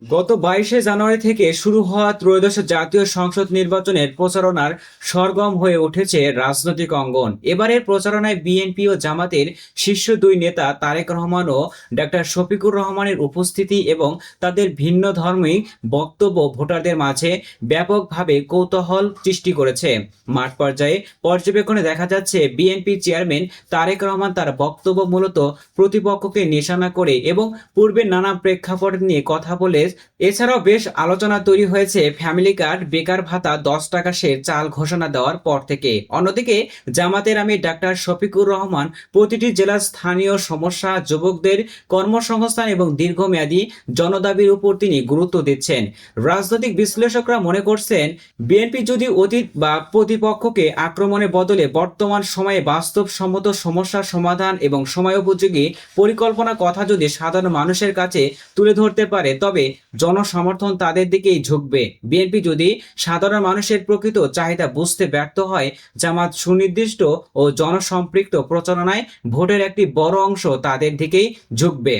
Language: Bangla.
গত 22শে জানুয়ারি থেকে শুরু হওয়া ত্রয়োদশ জাতীয় সংসদ নির্বাচনের প্রচারণার সরগম হয়ে উঠেছে রাজনৈতিক অঙ্গন। এবারের প্রচারণায় বিএনপি ও জামাতের শীর্ষ দুই নেতা তারেক রহমান ও ডক্টর শফিকুর রহমানের উপস্থিতি এবং তাদের ভিন্ন ধর্মী বক্তব্য ভোটারদের মাঝে ব্যাপকভাবে কৌতূহল সৃষ্টি করেছে। মাঠ পর্যায়ে পর্যবেক্ষণে দেখা যাচ্ছে বিএনপি চেয়ারম্যান তারেক রহমান তার বক্তব্য মূলত প্রতিপক্ষকে নিশানা করে এবং পূর্বের নানা প্রেক্ষাপট নিয়ে কথা বলে। এছাড়াও বেশ আলোচনা তৈরি হয়েছে ফ্যামিলি কার্ড, বেকার ভাতা, 10 টাকা সে চাল ঘোষণা দেওয়ার পর থেকে। অন্যদিকে জামাতের আমির ডাক্তার শফিকুর রহমান প্রতিটি জেলার স্থানীয় সমস্যা, যুবকদের কর্মসংস্থান এবং দীর্ঘমেয়াদী জনদাবির উপর তিনি গুরুত্ব দিচ্ছেন। রাজনৈতিক বিশ্লেষকরা মনে করছেন, বিএনপি যদি অতীত বা প্রতিপক্ষকে আক্রমণের বদলে বর্তমান সময়ে বাস্তবসম্মত সমস্যার সমাধান এবং সময়োপযোগী পরিকল্পনার কথা যদি সাধারণ মানুষের কাছে তুলে ধরতে পারে, তবে জনসমর্থন তাদের দিকেই ঝুঁকবে। বিএনপি যদি সাধারণ মানুষের প্রকৃত চাহিদা বুঝতে ব্যর্থ হয়, জামাত সুনির্দিষ্ট ও জনসম্পৃক্ত প্রচারণায় ভোটের একটি বড় অংশ তাদের দিকেই ঝুঁকবে।